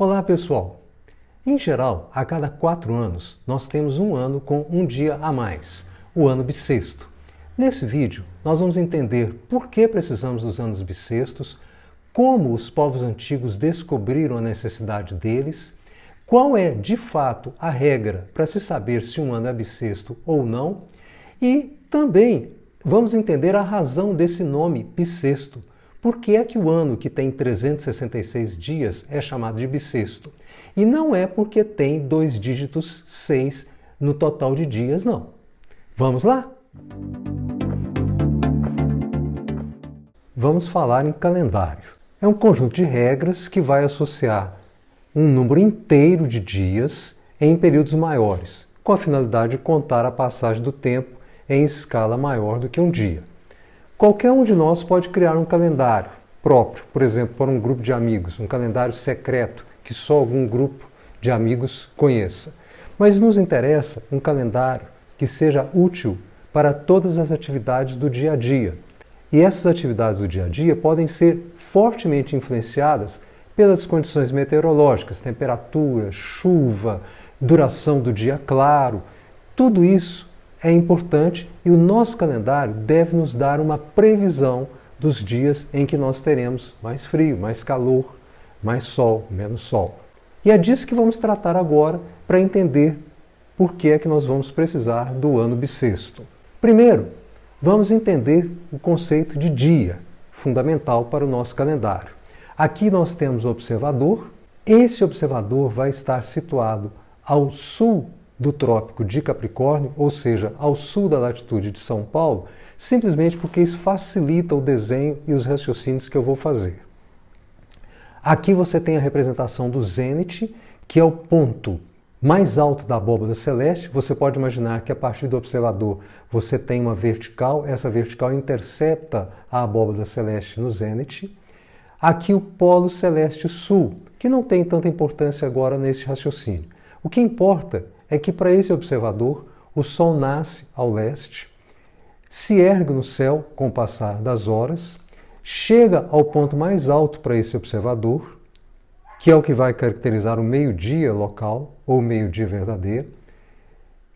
Olá pessoal! Em geral, a cada 4 anos, nós temos um ano com um dia a mais, o ano bissexto. Nesse vídeo, nós vamos entender por que precisamos dos anos bissextos, como os povos antigos descobriram a necessidade deles, qual é, de fato, a regra para se saber se um ano é bissexto ou não, e também vamos entender a razão desse nome bissexto. Por que é que o ano que tem 366 dias é chamado de bissexto? E não é porque tem 2 dígitos 6 no total de dias, não. Vamos lá? Vamos falar em calendário. É um conjunto de regras que vai associar um número inteiro de dias em períodos maiores, com a finalidade de contar a passagem do tempo em escala maior do que um dia. Qualquer um de nós pode criar um calendário próprio, por exemplo, para um grupo de amigos, um calendário secreto que só algum grupo de amigos conheça. Mas nos interessa um calendário que seja útil para todas as atividades do dia a dia. E essas atividades do dia a dia podem ser fortemente influenciadas pelas condições meteorológicas, temperatura, chuva, duração do dia claro. Tudo isso é importante e o nosso calendário deve nos dar uma previsão dos dias em que nós teremos mais frio, mais calor, mais sol, menos sol. E é disso que vamos tratar agora para entender por que é que nós vamos precisar do ano bissexto. Primeiro, vamos entender o conceito de dia, fundamental para o nosso calendário. Aqui nós temos o observador. Esse observador vai estar situado ao sul do Trópico de Capricórnio, ou seja, ao sul da latitude de São Paulo, simplesmente porque isso facilita o desenho e os raciocínios que eu vou fazer. Aqui você tem a representação do zênite, que é o ponto mais alto da abóbada celeste. Você pode imaginar que a partir do observador você tem uma vertical, essa vertical intercepta a abóbada celeste no zênite. Aqui o polo celeste sul, que não tem tanta importância agora nesse raciocínio. O que importa é que para esse observador o Sol nasce ao leste, se ergue no céu com o passar das horas, chega ao ponto mais alto para esse observador, que é o que vai caracterizar o meio-dia local, ou meio-dia verdadeiro,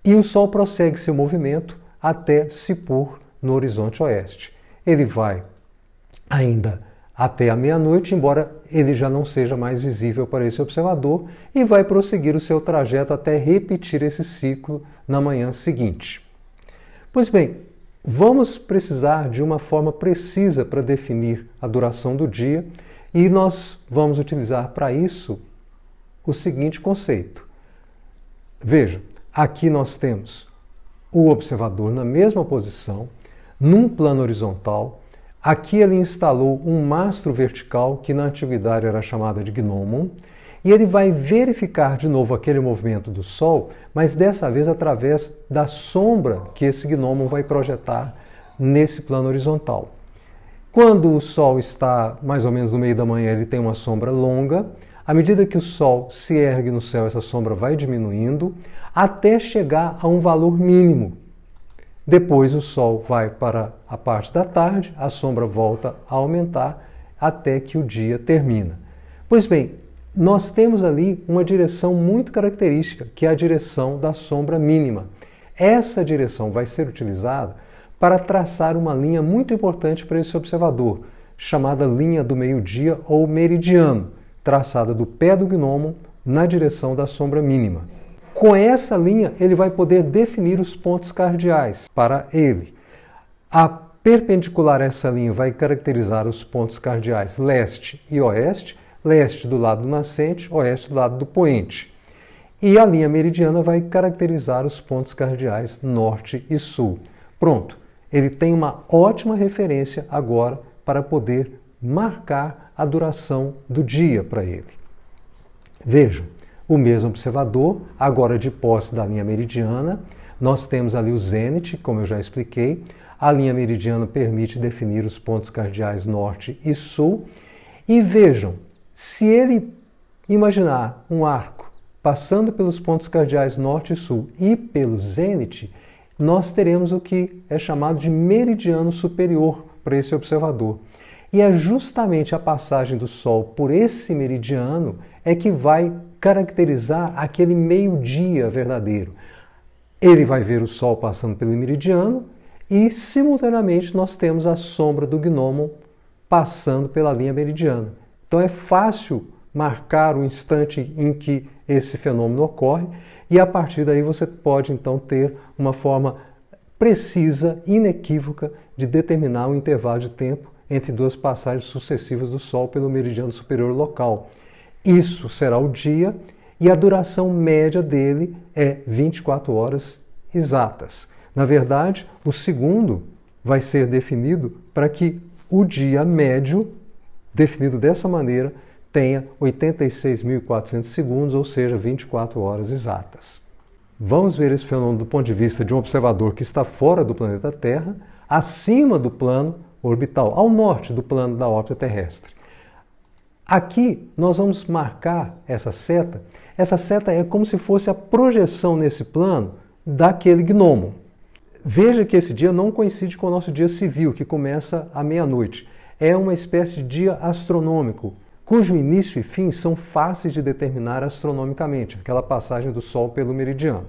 e o Sol prossegue seu movimento até se pôr no horizonte oeste. Ele vai ainda até a meia-noite, embora ele já não seja mais visível para esse observador, e vai prosseguir o seu trajeto até repetir esse ciclo na manhã seguinte. Pois bem, vamos precisar de uma forma precisa para definir a duração do dia, e nós vamos utilizar para isso o seguinte conceito. Veja, aqui nós temos o observador na mesma posição, num plano horizontal. Aqui ele instalou um mastro vertical, que na antiguidade era chamada de gnomon, e ele vai verificar de novo aquele movimento do Sol, mas dessa vez através da sombra que esse gnomon vai projetar nesse plano horizontal. Quando o Sol está mais ou menos no meio da manhã, ele tem uma sombra longa. À medida que o Sol se ergue no céu, essa sombra vai diminuindo, até chegar a um valor mínimo. Depois o Sol vai para a parte da tarde, a sombra volta a aumentar até que o dia termina. Pois bem, nós temos ali uma direção muito característica, que é a direção da sombra mínima. Essa direção vai ser utilizada para traçar uma linha muito importante para esse observador, chamada linha do meio-dia ou meridiano, traçada do pé do gnomon na direção da sombra mínima. Com essa linha, ele vai poder definir os pontos cardeais para ele. A perpendicular a essa linha vai caracterizar os pontos cardeais leste e oeste, leste do lado do nascente, oeste do lado do poente. E a linha meridiana vai caracterizar os pontos cardeais norte e sul. Pronto, ele tem uma ótima referência agora para poder marcar a duração do dia para ele. Vejam. O mesmo observador, agora de posse da linha meridiana, nós temos ali o zênite, como eu já expliquei. A linha meridiana permite definir os pontos cardeais norte e sul. E vejam, se ele imaginar um arco passando pelos pontos cardeais norte e sul e pelo zênite, nós teremos o que é chamado de meridiano superior para esse observador. E é justamente a passagem do Sol por esse meridiano é que vai caracterizar aquele meio-dia verdadeiro. Ele vai ver o Sol passando pelo meridiano e, simultaneamente, nós temos a sombra do gnomon passando pela linha meridiana. Então é fácil marcar o instante em que esse fenômeno ocorre e, a partir daí, você pode, então, ter uma forma precisa, inequívoca, de determinar o intervalo de tempo entre duas passagens sucessivas do Sol pelo meridiano superior local. Isso será o dia e a duração média dele é 24 horas exatas. Na verdade, o segundo vai ser definido para que o dia médio, definido dessa maneira, tenha 86.400 segundos, ou seja, 24 horas exatas. Vamos ver esse fenômeno do ponto de vista de um observador que está fora do planeta Terra, acima do plano orbital, ao norte do plano da órbita terrestre. Aqui nós vamos marcar essa seta. Essa seta é como se fosse a projeção nesse plano daquele gnomon. Veja que esse dia não coincide com o nosso dia civil, que começa à meia-noite. É uma espécie de dia astronômico, cujo início e fim são fáceis de determinar astronomicamente, aquela passagem do Sol pelo meridiano.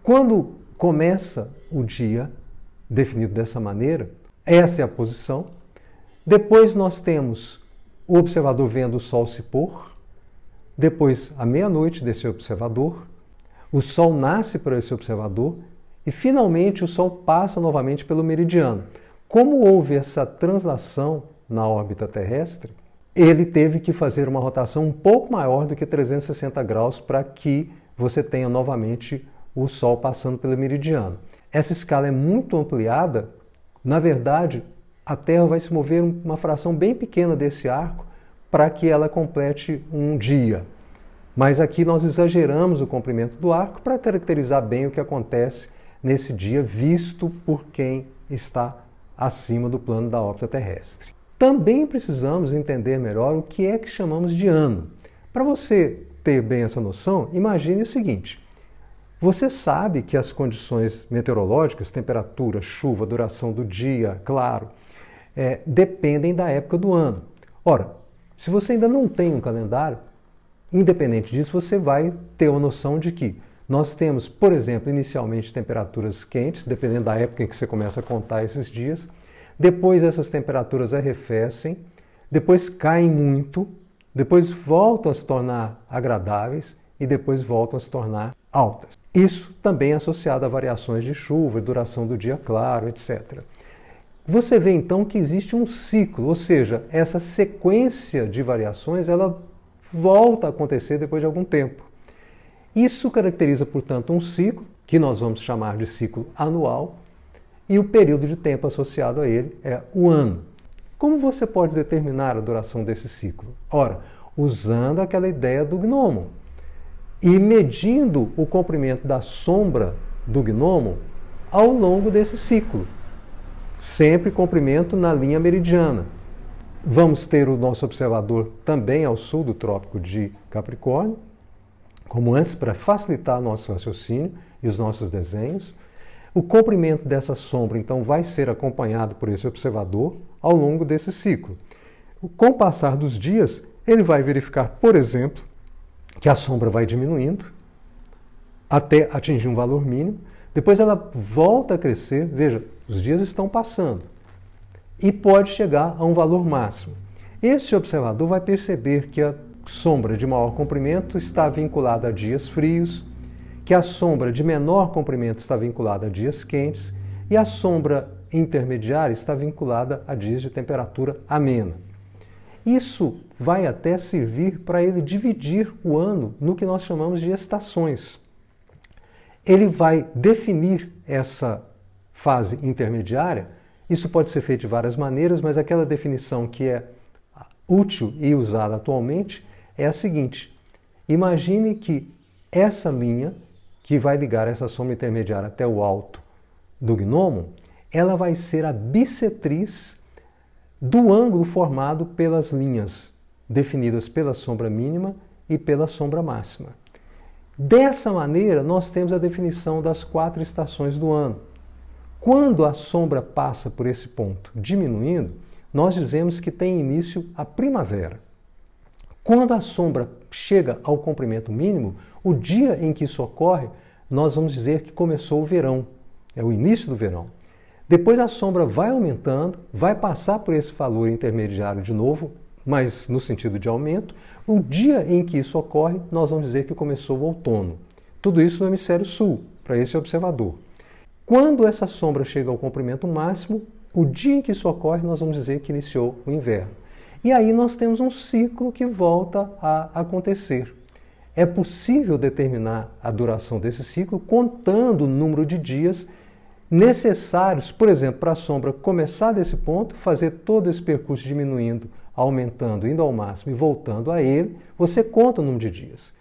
Quando começa o dia, definido dessa maneira, essa é a posição. Depois nós temos o observador vendo o Sol se pôr, depois a meia-noite desse observador, o Sol nasce para esse observador e finalmente o Sol passa novamente pelo meridiano. Como houve essa translação na órbita terrestre, ele teve que fazer uma rotação um pouco maior do que 360 graus para que você tenha novamente o Sol passando pelo meridiano. Essa escala é muito ampliada. Na verdade, a Terra vai se mover uma fração bem pequena desse arco para que ela complete um dia. Mas aqui nós exageramos o comprimento do arco para caracterizar bem o que acontece nesse dia visto por quem está acima do plano da órbita terrestre. Também precisamos entender melhor o que é que chamamos de ano. Para você ter bem essa noção, imagine o seguinte: você sabe que as condições meteorológicas, temperatura, chuva, duração do dia, claro, dependem da época do ano. Ora, se você ainda não tem um calendário, independente disso, você vai ter uma noção de que nós temos, por exemplo, inicialmente temperaturas quentes, dependendo da época em que você começa a contar esses dias. Depois essas temperaturas arrefecem, depois caem muito, depois voltam a se tornar agradáveis e depois voltam a se tornar altas. Isso também é associado a variações de chuva, duração do dia claro, etc. Você vê então que existe um ciclo, ou seja, essa sequência de variações ela volta a acontecer depois de algum tempo. Isso caracteriza, portanto, um ciclo, que nós vamos chamar de ciclo anual, e o período de tempo associado a ele é o ano. Como você pode determinar a duração desse ciclo? Ora, usando aquela ideia do gnomon e medindo o comprimento da sombra do gnomon ao longo desse ciclo. Sempre comprimento na linha meridiana. Vamos ter o nosso observador também ao sul do Trópico de Capricórnio, como antes, para facilitar nosso raciocínio e os nossos desenhos. O comprimento dessa sombra, então, vai ser acompanhado por esse observador ao longo desse ciclo. Com o passar dos dias, ele vai verificar, por exemplo, que a sombra vai diminuindo até atingir um valor mínimo. Depois ela volta a crescer, veja, os dias estão passando, e pode chegar a um valor máximo. Esse observador vai perceber que a sombra de maior comprimento está vinculada a dias frios, que a sombra de menor comprimento está vinculada a dias quentes e a sombra intermediária está vinculada a dias de temperatura amena. Isso vai até servir para ele dividir o ano no que nós chamamos de estações. Ele vai definir essa fase intermediária. Isso pode ser feito de várias maneiras, mas aquela definição que é útil e usada atualmente é a seguinte: imagine que essa linha que vai ligar essa sombra intermediária até o alto do gnomon, ela vai ser a bissetriz do ângulo formado pelas linhas definidas pela sombra mínima e pela sombra máxima. Dessa maneira, nós temos a definição das 4 estações do ano. Quando a sombra passa por esse ponto diminuindo, nós dizemos que tem início a primavera. Quando a sombra chega ao comprimento mínimo, o dia em que isso ocorre, nós vamos dizer que começou o verão, é o início do verão. Depois a sombra vai aumentando, vai passar por esse valor intermediário de novo, mas no sentido de aumento. O dia em que isso ocorre, nós vamos dizer que começou o outono. Tudo isso no hemisfério sul, para esse observador. Quando essa sombra chega ao comprimento máximo, o dia em que isso ocorre, nós vamos dizer que iniciou o inverno. E aí nós temos um ciclo que volta a acontecer. É possível determinar a duração desse ciclo contando o número de dias necessários, por exemplo, para a sombra começar desse ponto, fazer todo esse percurso diminuindo, aumentando, indo ao máximo e voltando a ele, você conta o número de dias.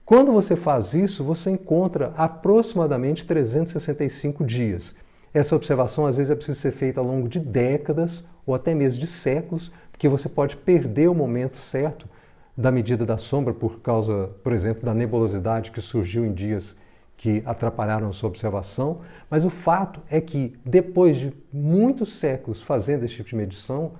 Quando você faz isso, você encontra aproximadamente 365 dias. Essa observação às vezes é preciso ser feita ao longo de décadas ou até mesmo de séculos, porque você pode perder o momento certo da medida da sombra por causa, por exemplo, da nebulosidade que surgiu em dias que atrapalharam a sua observação, mas o fato é que depois de muitos séculos fazendo esse tipo de medição,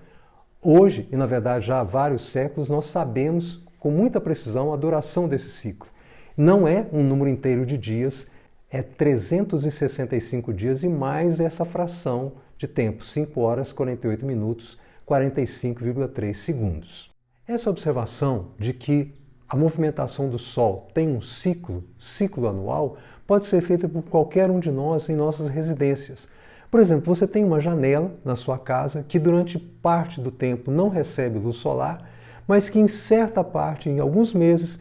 hoje, e na verdade já há vários séculos, nós sabemos com muita precisão a duração desse ciclo. Não é um número inteiro de dias, é 365 dias e mais essa fração de tempo, 5 horas, 48 minutos, 45,3 segundos. Essa observação de que a movimentação do Sol tem um ciclo anual, pode ser feita por qualquer um de nós em nossas residências. Por exemplo, você tem uma janela na sua casa que durante parte do tempo não recebe luz solar, mas que em certa parte, em alguns meses,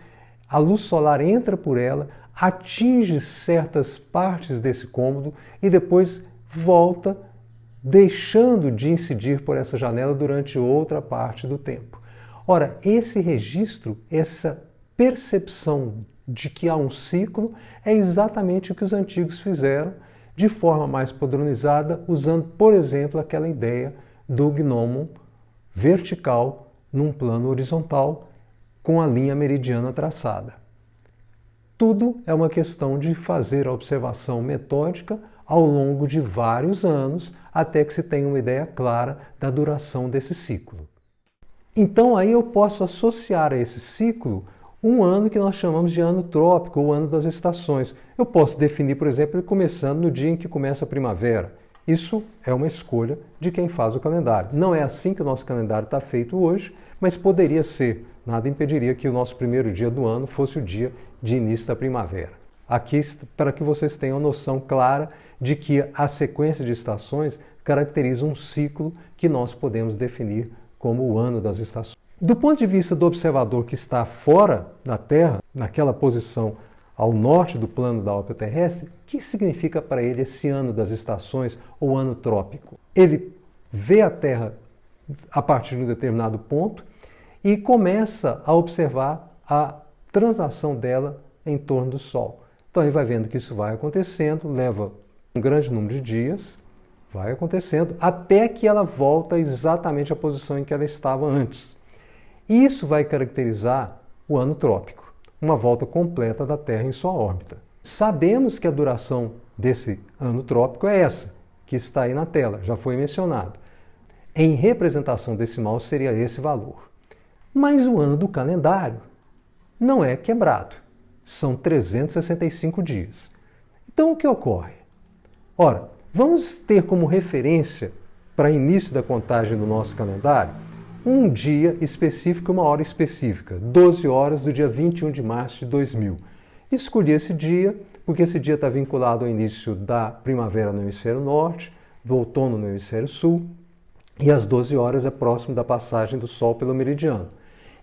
a luz solar entra por ela, atinge certas partes desse cômodo e depois volta, deixando de incidir por essa janela durante outra parte do tempo. Ora, esse registro, essa percepção de que há um ciclo, é exatamente o que os antigos fizeram de forma mais padronizada, usando, por exemplo, aquela ideia do gnomon vertical num plano horizontal com a linha meridiana traçada. Tudo é uma questão de fazer a observação metódica ao longo de vários anos até que se tenha uma ideia clara da duração desse ciclo. Então aí eu posso associar a esse ciclo um ano que nós chamamos de ano trópico ou ano das estações. Eu posso definir, por exemplo, ele começando no dia em que começa a primavera. Isso é uma escolha de quem faz o calendário. Não é assim que o nosso calendário está feito hoje, mas poderia ser. Nada impediria que o nosso primeiro dia do ano fosse o dia de início da primavera. Aqui, para que vocês tenham noção clara de que a sequência de estações caracteriza um ciclo que nós podemos definir como o ano das estações. Do ponto de vista do observador que está fora da Terra, naquela posição ao norte do plano da órbita terrestre, o que significa para ele esse ano das estações ou ano trópico? Ele vê a Terra a partir de um determinado ponto e começa a observar a translação dela em torno do Sol. Então ele vai vendo que isso vai acontecendo, leva um grande número de dias, vai acontecendo, até que ela volta exatamente à posição em que ela estava antes. Isso vai caracterizar o ano trópico, uma volta completa da Terra em sua órbita. Sabemos que a duração desse ano trópico é essa, que está aí na tela, já foi mencionado. Em representação decimal seria esse valor. Mas o ano do calendário não é quebrado, são 365 dias. Então o que ocorre? Ora, vamos ter como referência para início da contagem do nosso calendário um dia específico, uma hora específica, 12 horas do dia 21 de março de 2000. Escolhi esse dia porque esse dia está vinculado ao início da primavera no hemisfério norte, do outono no hemisfério sul, e às 12 horas é próximo da passagem do Sol pelo meridiano.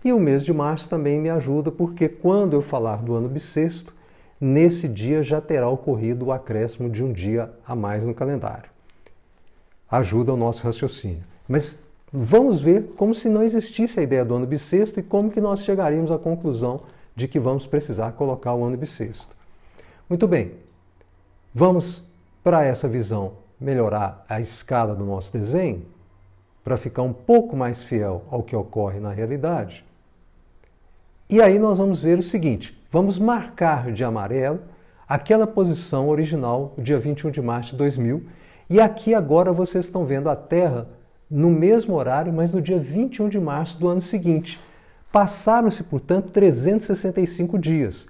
E o mês de março também me ajuda porque quando eu falar do ano bissexto, nesse dia já terá ocorrido o acréscimo de um dia a mais no calendário. Ajuda o nosso raciocínio. Mas vamos ver como se não existisse a ideia do ano bissexto e como que nós chegaríamos à conclusão de que vamos precisar colocar o ano bissexto. Muito bem, vamos para essa visão melhorar a escala do nosso desenho, para ficar um pouco mais fiel ao que ocorre na realidade. E aí nós vamos ver o seguinte, vamos marcar de amarelo aquela posição original, dia 21 de março de 2000, e aqui agora vocês estão vendo a Terra no mesmo horário, mas no dia 21 de março do ano seguinte. Passaram-se, portanto, 365 dias.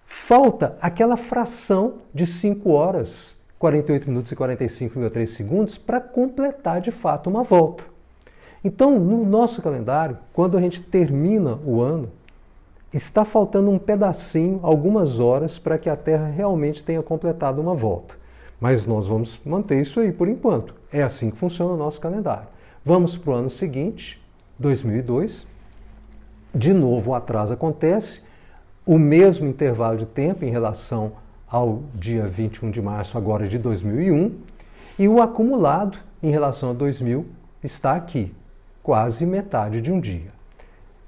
Falta aquela fração de 5 horas, 48 minutos e 45,3 segundos para completar de fato uma volta. Então, no nosso calendário, quando a gente termina o ano, está faltando um pedacinho, algumas horas, para que a Terra realmente tenha completado uma volta. Mas nós vamos manter isso aí por enquanto. É assim que funciona o nosso calendário. Vamos para o ano seguinte, 2002. De novo o atraso acontece, o mesmo intervalo de tempo em relação ao dia 21 de março agora de 2001, e o acumulado em relação a 2000 está aqui, quase metade de um dia.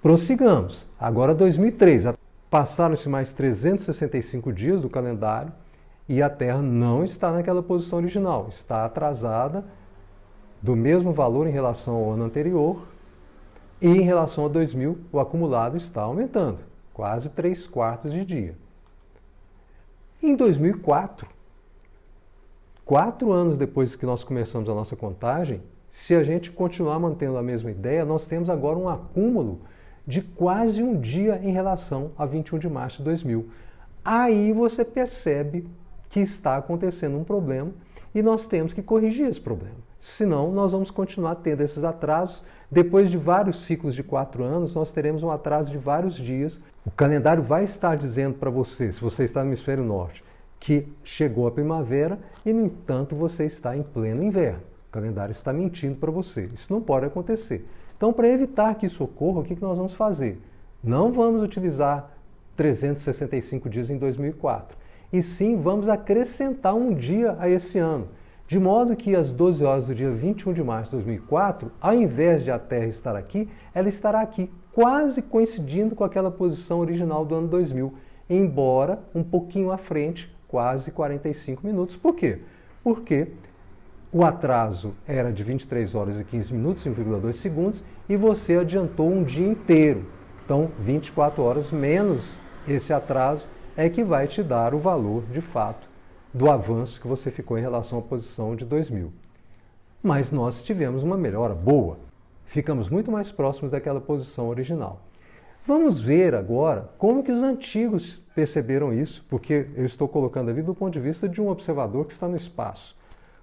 Prossigamos. Agora 2003. Passaram-se mais 365 dias do calendário e a Terra não está naquela posição original. Está atrasada do mesmo valor em relação ao ano anterior e em relação a 2000 o acumulado está aumentando, quase 3/4 de dia. Em 2004, 4 anos depois que nós começamos a nossa contagem, se a gente continuar mantendo a mesma ideia, nós temos agora um acúmulo de quase um dia em relação a 21 de março de 2000. Aí você percebe que está acontecendo um problema e nós temos que corrigir esse problema. Senão, nós vamos continuar tendo esses atrasos. Depois de vários ciclos de 4 anos, nós teremos um atraso de vários dias. O calendário vai estar dizendo para você, se você está no hemisfério norte, que chegou a primavera e, no entanto, você está em pleno inverno. O calendário está mentindo para você. Isso não pode acontecer. Então, para evitar que isso ocorra, o que nós vamos fazer? Não vamos utilizar 365 dias em 2004. E sim, vamos acrescentar um dia a esse ano. De modo que às 12 horas do dia 21 de março de 2004, ao invés de a Terra estar aqui, ela estará aqui, quase coincidindo com aquela posição original do ano 2000, embora um pouquinho à frente, quase 45 minutos. Por quê? Porque o atraso era de 23 horas e 15 minutos, 1,2 segundos, e você adiantou um dia inteiro. Então, 24 horas menos esse atraso é que vai te dar o valor, de fato, do avanço que você ficou em relação à posição de 2000. Mas nós tivemos uma melhora boa. Ficamos muito mais próximos daquela posição original. Vamos ver agora como que os antigos perceberam isso, porque eu estou colocando ali do ponto de vista de um observador que está no espaço.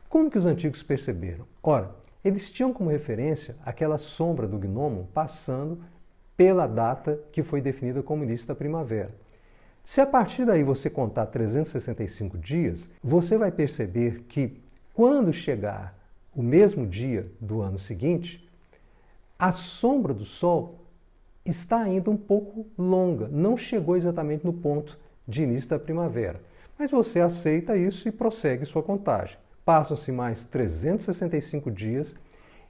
Como que os antigos perceberam? Ora, eles tinham como referência aquela sombra do gnomo passando pela data que foi definida como início da primavera. Se a partir daí você contar 365 dias, você vai perceber que quando chegar o mesmo dia do ano seguinte, a sombra do Sol está ainda um pouco longa, não chegou exatamente no ponto de início da primavera. Mas você aceita isso e prossegue sua contagem. Passam-se mais 365 dias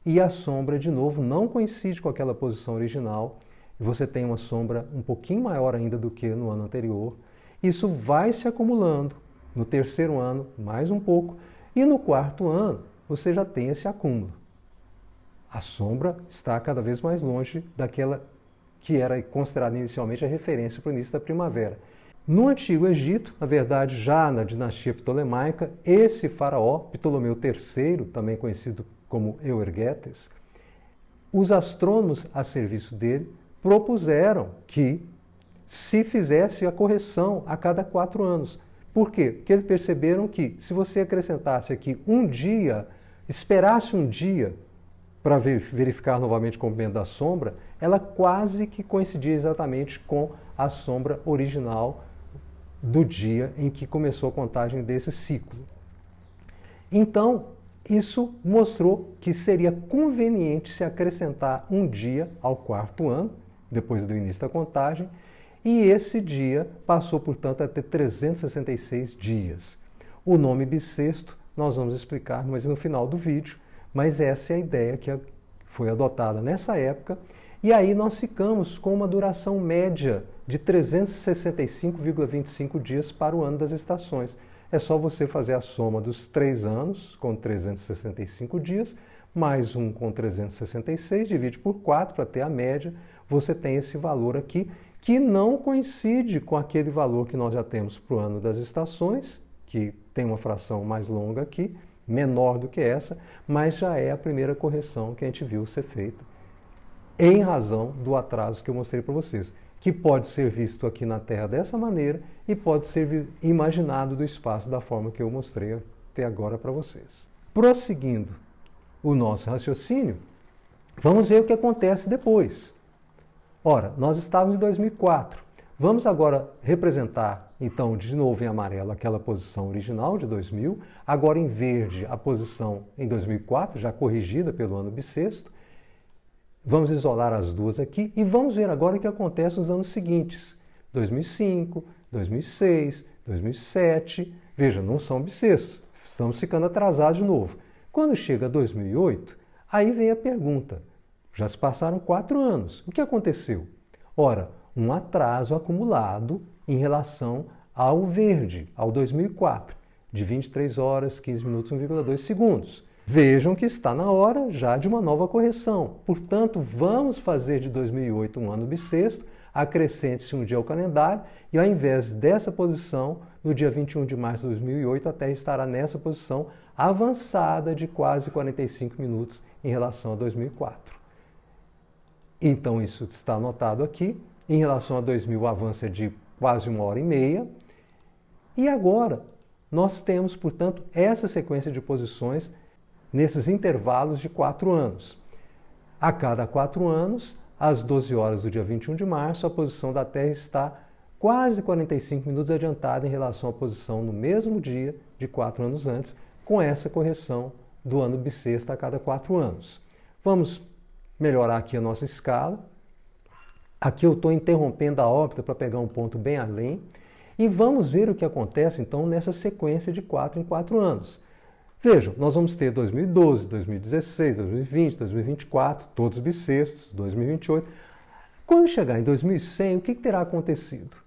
e a sombra, de novo, não coincide com aquela posição original. E você tem uma sombra um pouquinho maior ainda do que no ano anterior. Isso vai se acumulando. No terceiro ano, mais um pouco. E no quarto ano, você já tem esse acúmulo. A sombra está cada vez mais longe daquela que era considerada inicialmente a referência para o início da primavera. No Antigo Egito, na verdade já na dinastia ptolemaica, esse faraó, Ptolomeu III, também conhecido como Euergetes, os astrônomos a serviço dele propuseram que se fizesse a correção a cada 4 anos. Por quê? Porque eles perceberam que se você acrescentasse aqui um dia, esperasse um dia para verificar novamente o comprimento da sombra, ela quase que coincidia exatamente com a sombra original do dia em que começou a contagem desse ciclo. Então, isso mostrou que seria conveniente se acrescentar um dia ao quarto ano, depois do início da contagem, e esse dia passou, portanto, a ter 366 dias. O nome bissexto nós vamos explicar mas no final do vídeo, mas essa é a ideia que foi adotada nessa época, e aí nós ficamos com uma duração média de 365,25 dias para o ano das estações. É só você fazer a soma dos 3 anos com 365 dias, mais um com 366, divide por 4 para ter a média, você tem esse valor aqui, que não coincide com aquele valor que nós já temos para o ano das estações, que tem uma fração mais longa aqui, menor do que essa, mas já é a primeira correção que a gente viu ser feita em razão do atraso que eu mostrei para vocês, que pode ser visto aqui na Terra dessa maneira e pode ser imaginado do espaço da forma que eu mostrei até agora para vocês. Prosseguindo o nosso raciocínio, vamos ver o que acontece depois. Ora, nós estávamos em 2004. Vamos agora representar, então, de novo em amarelo aquela posição original de 2000, agora em verde a posição em 2004, já corrigida pelo ano bissexto. Vamos isolar as duas aqui e vamos ver agora o que acontece nos anos seguintes. 2005, 2006, 2007. Veja, não são bissextos, estamos ficando atrasados de novo. Quando chega 2008, aí vem a pergunta. Já se passaram 4 anos. O que aconteceu? Ora, um atraso acumulado em relação ao verde, ao 2004, de 23 horas, 15 minutos, 1,2 segundos. Vejam que está na hora já de uma nova correção. Portanto, vamos fazer de 2008 um ano bissexto, acrescente-se um dia ao calendário e ao invés dessa posição, no dia 21 de março de 2008, a Terra estará nessa posição avançada de quase 45 minutos em relação a 2004. Então, isso está anotado aqui. Em relação a 2000, o avanço é de quase 1h30. E agora, nós temos, portanto, essa sequência de posições nesses intervalos de 4 anos. A cada 4 anos, às 12 horas do dia 21 de março, a posição da Terra está quase 45 minutos adiantada em relação à posição no mesmo dia de 4 anos antes, com essa correção do ano bissexto a cada 4 anos. Vamos melhorar aqui a nossa escala. Aqui eu estou interrompendo a órbita para pegar um ponto bem além. E vamos ver o que acontece, então, nessa sequência de 4 em 4 anos. Vejam, nós vamos ter 2012, 2016, 2020, 2024, todos bissextos, 2028. Quando chegar em 2100, o que terá acontecido?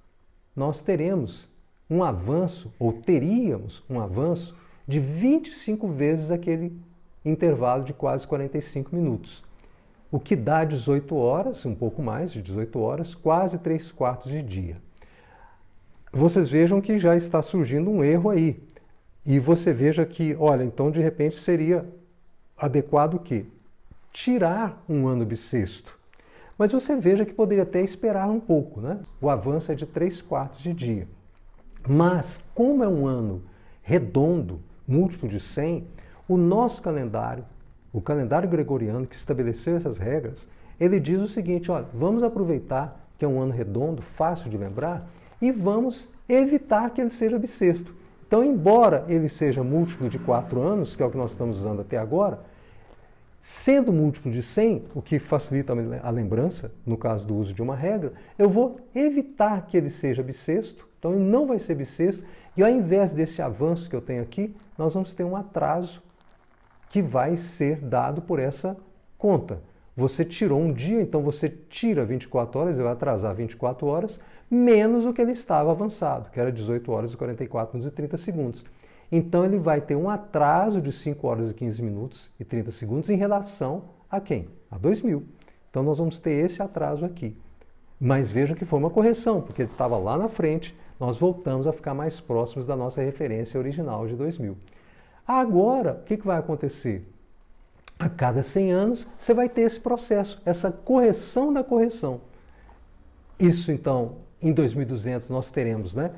Nós teremos um avanço, ou teríamos um avanço, de 25 vezes aquele intervalo de quase 45 minutos. O que dá 18 horas, um pouco mais de 18 horas, quase 3/4 de dia. Vocês vejam que já está surgindo um erro aí. E você veja que, olha, então de repente seria adequado o quê? Tirar um ano bissexto. Mas você veja que poderia até esperar um pouco, né? O avanço é de 3/4 de dia. Mas, como é um ano redondo, múltiplo de 100, o nosso calendário, o calendário gregoriano que estabeleceu essas regras, ele diz o seguinte, olha, vamos aproveitar que é um ano redondo, fácil de lembrar, e vamos evitar que ele seja bissexto. Então, embora ele seja múltiplo de 4 anos, que é o que nós estamos usando até agora, sendo múltiplo de 100, o que facilita a lembrança, no caso do uso de uma regra, eu vou evitar que ele seja bissexto, então ele não vai ser bissexto, e ao invés desse avanço que eu tenho aqui, nós vamos ter um atraso que vai ser dado por essa conta. Você tirou um dia, então você tira 24 horas, ele vai atrasar 24 horas, menos o que ele estava avançado, que era 18 horas e 44 minutos e 30 segundos. Então ele vai ter um atraso de 5 horas e 15 minutos e 30 segundos em relação a quem? A 2000. Então nós vamos ter esse atraso aqui. Mas veja que foi uma correção, porque ele estava lá na frente, nós voltamos a ficar mais próximos da nossa referência original de 2000. Agora, o que vai acontecer? A cada 100 anos, você vai ter esse processo, essa correção da correção. Isso, então, em 2200 nós teremos, né,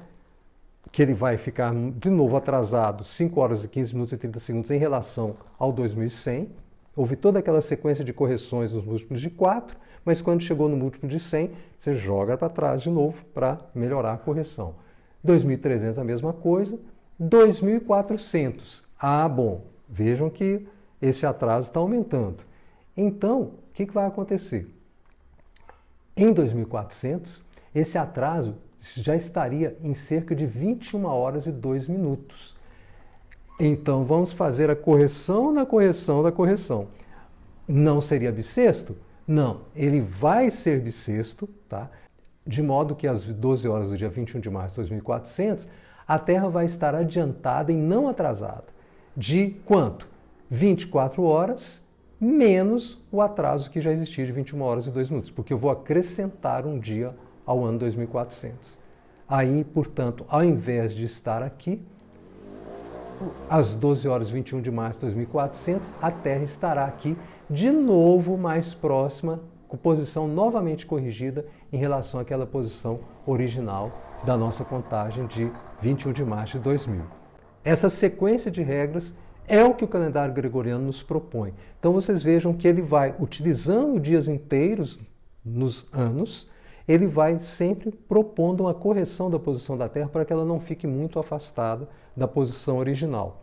que ele vai ficar de novo atrasado 5 horas e 15 minutos e 30 segundos em relação ao 2100. Houve toda aquela sequência de correções nos múltiplos de 4, mas quando chegou no múltiplo de 100, você joga para trás de novo para melhorar a correção. 2300 a mesma coisa, 2400. Ah, bom, vejam que esse atraso está aumentando. Então, o que vai acontecer? Em 2400, esse atraso já estaria em cerca de 21 horas e 2 minutos. Então, vamos fazer a correção da correção da correção. Não seria bissexto? Não, ele vai ser bissexto, tá? De modo que às 12 horas do dia 21 de março de 2400, a Terra vai estar adiantada e não atrasada. De quanto? 24 horas menos o atraso que já existia de 21 horas e 2 minutos, porque eu vou acrescentar um dia ao ano 2400. Aí, portanto, ao invés de estar aqui, às 12 horas e 21 de março de 2400, a Terra estará aqui de novo mais próxima com posição novamente corrigida em relação àquela posição original da nossa contagem de 21 de março de 2000. Essa sequência de regras é o que o calendário gregoriano nos propõe. Então vocês vejam que ele vai, utilizando dias inteiros nos anos, ele vai sempre propondo uma correção da posição da Terra para que ela não fique muito afastada da posição original.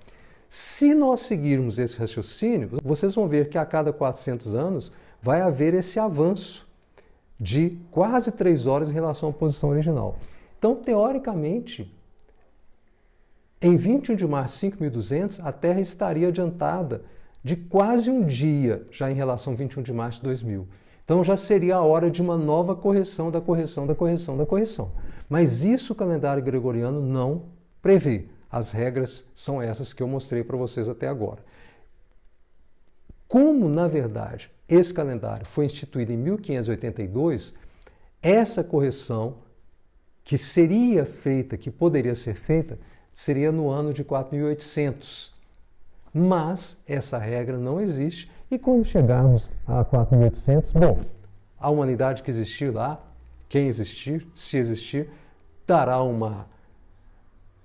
Se nós seguirmos esse raciocínio, vocês vão ver que a cada 400 anos vai haver esse avanço de quase 3 horas em relação à posição original. Então, teoricamente, em 21 de março de 5200, a Terra estaria adiantada de quase um dia já em relação a 21 de março de 2000. Então já seria a hora de uma nova correção da correção da correção da correção. Mas isso o calendário gregoriano não prevê. As regras são essas que eu mostrei para vocês até agora. Como, na verdade, esse calendário foi instituído em 1582, essa correção que seria feita, que poderia ser feita, seria no ano de 4800. Mas essa regra não existe e quando chegarmos a 4800, bom, a humanidade que existir lá, quem existir, se existir, dará uma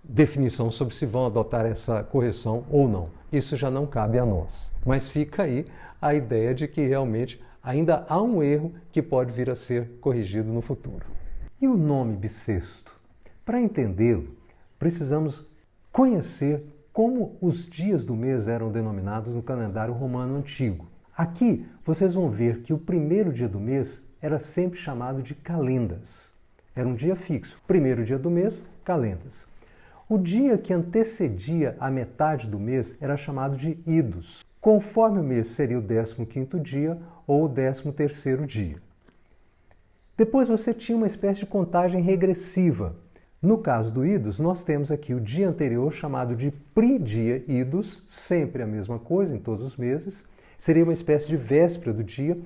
definição sobre se vão adotar essa correção ou não. Isso já não cabe a nós. Mas fica aí a ideia de que realmente ainda há um erro que pode vir a ser corrigido no futuro. E o nome bissexto? Para entendê-lo, precisamos conhecer como os dias do mês eram denominados no calendário romano antigo. Aqui vocês vão ver que o primeiro dia do mês era sempre chamado de calendas. Era um dia fixo. Primeiro dia do mês, calendas. O dia que antecedia a metade do mês era chamado de idos. Conforme o mês seria o 15º dia ou o 13º dia. Depois você tinha uma espécie de contagem regressiva. No caso do idos, nós temos aqui o dia anterior chamado de pridia idos, sempre a mesma coisa em todos os meses. Seria uma espécie de véspera do dia.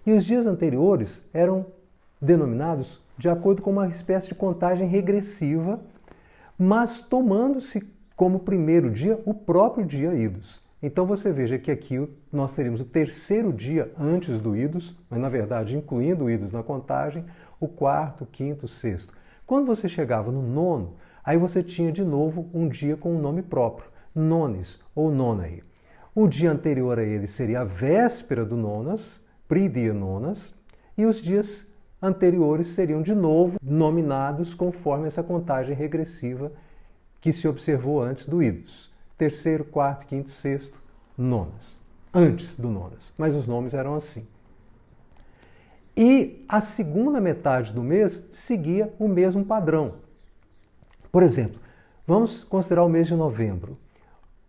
E os dias anteriores eram denominados de acordo com uma espécie de contagem regressiva, mas tomando-se como primeiro dia o próprio dia idos. Então você veja que aqui nós teríamos o terceiro dia antes do idos, mas na verdade incluindo o idos na contagem, o quarto, quinto, sexto. Quando você chegava no nono, aí você tinha de novo um dia com um nome próprio, nones ou nonae. O dia anterior a ele seria a véspera do nonas, pridia nonas, e os dias anteriores seriam de novo nominados conforme essa contagem regressiva que se observou antes do idos. Terceiro, quarto, quinto, sexto, nonas. Antes do nonas, mas os nomes eram assim. E a segunda metade do mês seguia o mesmo padrão. Por exemplo, vamos considerar o mês de novembro.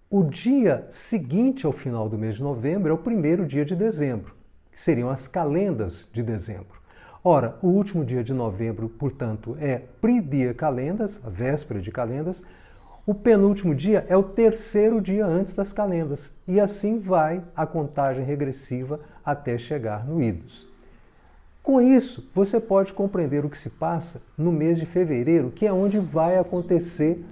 O dia seguinte ao final do mês de novembro é o primeiro dia de dezembro, que seriam as calendas de dezembro. Ora, o último dia de novembro, portanto, é pridia calendas, a véspera de calendas. O penúltimo dia é o terceiro dia antes das calendas. E assim vai a contagem regressiva até chegar no idos. Com isso, você pode compreender o que se passa no mês de fevereiro, que é onde vai acontecer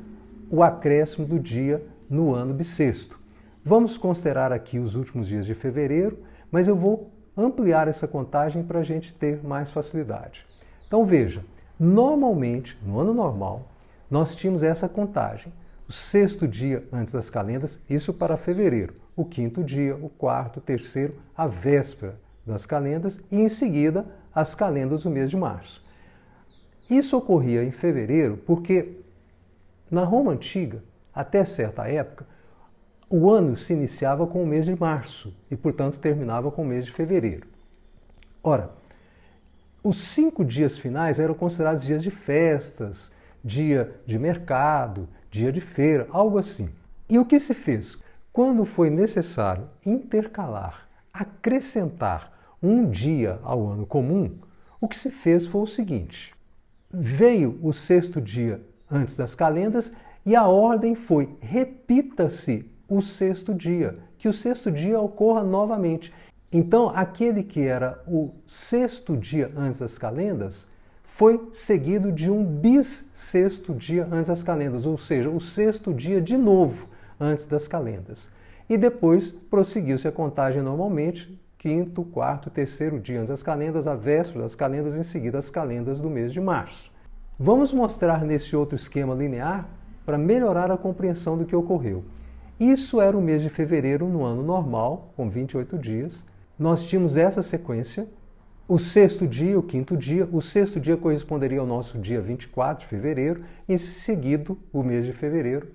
o acréscimo do dia no ano bissexto. Vamos considerar aqui os últimos dias de fevereiro, mas eu vou ampliar essa contagem para a gente ter mais facilidade. Então veja, normalmente, no ano normal, nós tínhamos essa contagem. O sexto dia antes das calendas, isso para fevereiro. O quinto dia, o quarto, o terceiro, a véspera das calendas e em seguida as calendas do mês de março. Isso ocorria em fevereiro porque na Roma Antiga, até certa época, o ano se iniciava com o mês de março e, portanto, terminava com o mês de fevereiro. Ora, os 5 dias finais eram considerados dias de festas, dia de mercado, dia de feira, algo assim. E o que se fez? Quando foi necessário intercalar, acrescentar um dia ao ano comum, o que se fez foi o seguinte: veio o sexto dia antes das calendas e a ordem foi: repita-se o sexto dia, que o sexto dia ocorra novamente. Então, aquele que era o sexto dia antes das calendas foi seguido de um bissexto dia antes das calendas, ou seja, o sexto dia de novo antes das calendas. E depois prosseguiu-se a contagem normalmente, quinto, quarto e terceiro dia antes das calendas, a véspera das calendas, em seguida as calendas do mês de março. Vamos mostrar nesse outro esquema linear para melhorar a compreensão do que ocorreu. Isso era o mês de fevereiro no ano normal, com 28 dias. Nós tínhamos essa sequência, o sexto dia, o quinto dia. O sexto dia corresponderia ao nosso dia 24 de fevereiro, e seguido o mês de fevereiro.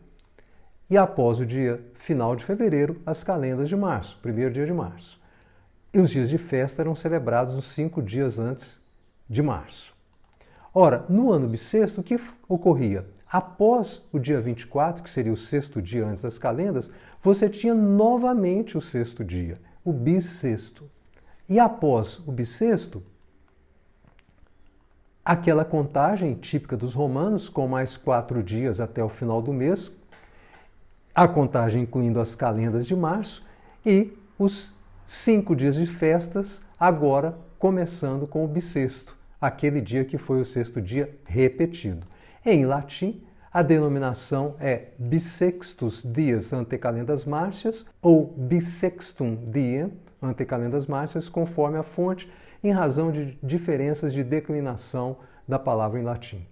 E após o dia final de fevereiro, as calendas de março, primeiro dia de março. E os dias de festa eram celebrados os 5 dias antes de março. Ora, no ano bissexto, o que ocorria? Após o dia 24, que seria o sexto dia antes das calendas, você tinha novamente o sexto dia, o bissexto. E após o bissexto, aquela contagem típica dos romanos, com mais 4 dias até o final do mês, a contagem incluindo as calendas de março e os 5 dias de festas, agora começando com o bissexto, aquele dia que foi o sexto dia repetido. Em latim, a denominação é bissextus dies ante calendas martias ou bissextum diem ante calendas martias, conforme a fonte, em razão de diferenças de declinação da palavra em latim.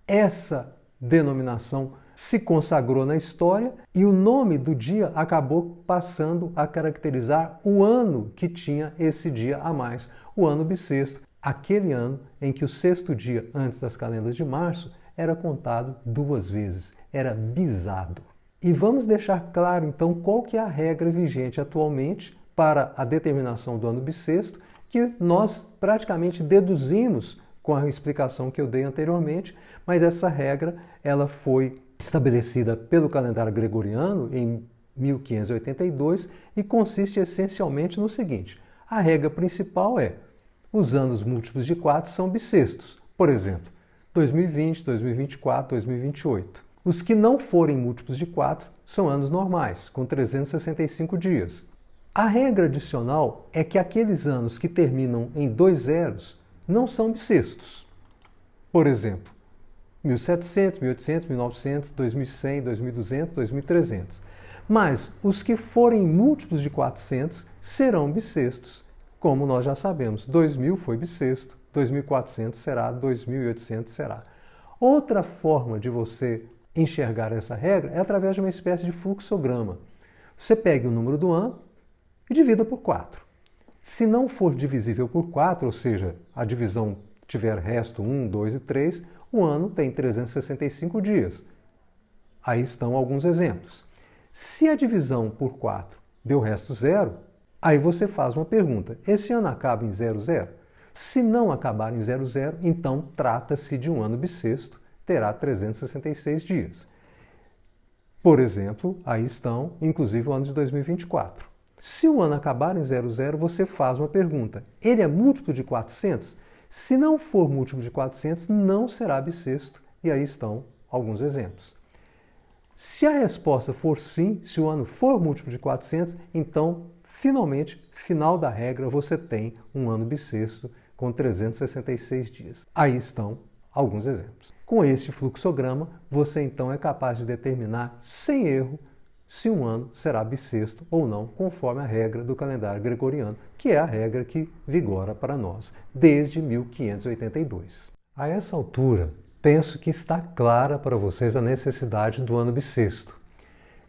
Essa denominação se consagrou na história e o nome do dia acabou passando a caracterizar o ano que tinha esse dia a mais, o ano bissexto, aquele ano em que o sexto dia antes das calendas de março era contado 2 vezes, era bisado. E vamos deixar claro então qual que é a regra vigente atualmente para a determinação do ano bissexto, que nós praticamente deduzimos com a explicação que eu dei anteriormente, mas essa regra ela foi estabelecida pelo calendário gregoriano em 1582 e consiste essencialmente no seguinte: a regra principal é: os anos múltiplos de 4 são bissextos. Por exemplo, 2020, 2024, 2028. Os que não forem múltiplos de 4 são anos normais, com 365 dias. A regra adicional é que aqueles anos que terminam em 2 zeros não são bissextos. Por exemplo, 1700, 1800, 1900, 2100, 2200, 2300. Mas os que forem múltiplos de 400 serão bissextos. Como nós já sabemos, 2000 foi bissexto, 2400 será, 2800 será. Outra forma de você enxergar essa regra é através de uma espécie de fluxograma. Você pega o número do ano e divida por 4. Se não for divisível por 4, ou seja, a divisão tiver resto 1, 2 e 3, o ano tem 365 dias. Aí estão alguns exemplos. Se a divisão por 4 deu resto 0, aí você faz uma pergunta: esse ano acaba em 00? Se não acabar em 00, então trata-se de um ano bissexto, terá 366 dias. Por exemplo, aí estão, inclusive, o ano de 2024. Se o ano acabar em 00, você faz uma pergunta: ele é múltiplo de 400? Se não for múltiplo de 400, não será bissexto. E aí estão alguns exemplos. Se a resposta for sim, se o ano for múltiplo de 400, então, finalmente, final da regra, você tem um ano bissexto com 366 dias. Aí estão alguns exemplos. Com este fluxograma, você então é capaz de determinar sem erro se um ano será bissexto ou não, conforme a regra do calendário gregoriano, que é a regra que vigora para nós desde 1582. A essa altura, penso que está clara para vocês a necessidade do ano bissexto.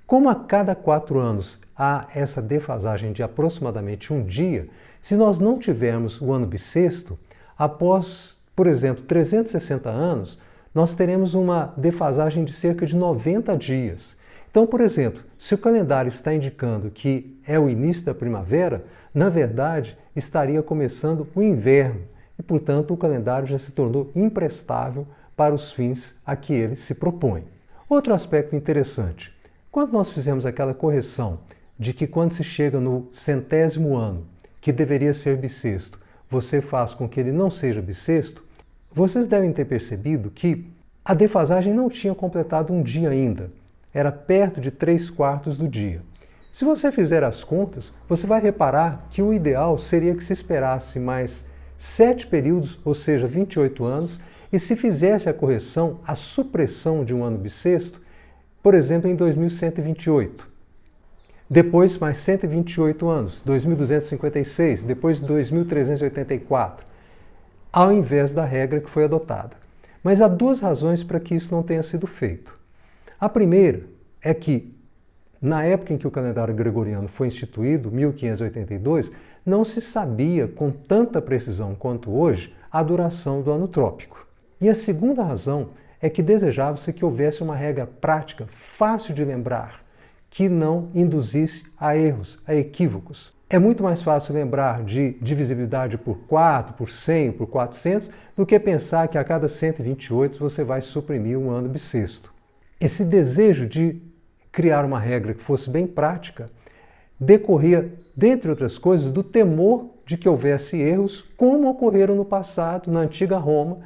Como a cada 4 anos há essa defasagem de aproximadamente um dia, se nós não tivermos o ano bissexto, após, por exemplo, 360 anos, nós teremos uma defasagem de cerca de 90 dias. Então, por exemplo, se o calendário está indicando que é o início da primavera, na verdade estaria começando o inverno e, portanto, o calendário já se tornou imprestável para os fins a que ele se propõe. Outro aspecto interessante: quando nós fizemos aquela correção de que quando se chega no 100º ano, que deveria ser bissexto, você faz com que ele não seja bissexto, vocês devem ter percebido que a defasagem não tinha completado um dia ainda. Era perto de 3/4 do dia. Se você fizer as contas, você vai reparar que o ideal seria que se esperasse mais 7 períodos, ou seja, 28 anos, e se fizesse a correção, a supressão de um ano bissexto, por exemplo, em 2128. depois mais 128 anos, 2.256, depois 2.384, ao invés da regra que foi adotada. Mas há duas razões para que isso não tenha sido feito. A primeira é que, na época em que o calendário gregoriano foi instituído, 1582, não se sabia com tanta precisão quanto hoje a duração do ano trópico. E a segunda razão é que desejava-se que houvesse uma regra prática, fácil de lembrar, que não induzisse a erros, a equívocos. É muito mais fácil lembrar de divisibilidade por 4, por 100, por 400, do que pensar que a cada 128 você vai suprimir um ano bissexto. Esse desejo de criar uma regra que fosse bem prática decorria, dentre outras coisas, do temor de que houvesse erros, como ocorreram no passado, na antiga Roma,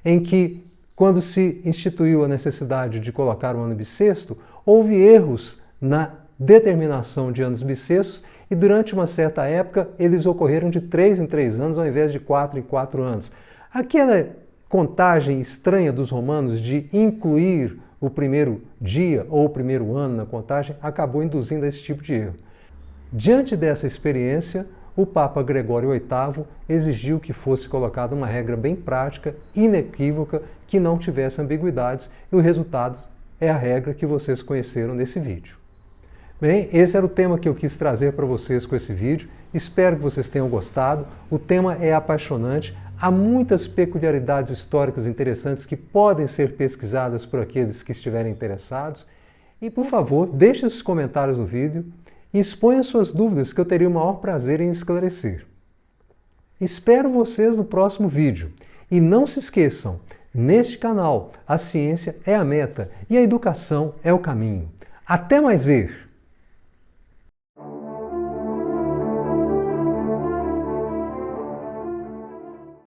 em que, quando se instituiu a necessidade de colocar o ano bissexto, houve erros na determinação de anos bissextos e durante uma certa época eles ocorreram de 3 em 3 anos ao invés de 4 em 4 anos. Aquela contagem estranha dos romanos de incluir o primeiro dia ou o primeiro ano na contagem acabou induzindo a esse tipo de erro. Diante dessa experiência, o Papa Gregório VIII exigiu que fosse colocada uma regra bem prática, inequívoca, que não tivesse ambiguidades, e o resultado é a regra que vocês conheceram nesse vídeo. Bem, esse era o tema que eu quis trazer para vocês com esse vídeo. Espero que vocês tenham gostado. O tema é apaixonante. Há muitas peculiaridades históricas interessantes que podem ser pesquisadas por aqueles que estiverem interessados. E, por favor, deixem os comentários no vídeo e exponham suas dúvidas que eu teria o maior prazer em esclarecer. Espero vocês no próximo vídeo. E não se esqueçam, neste canal, a ciência é a meta e a educação é o caminho. Até mais ver!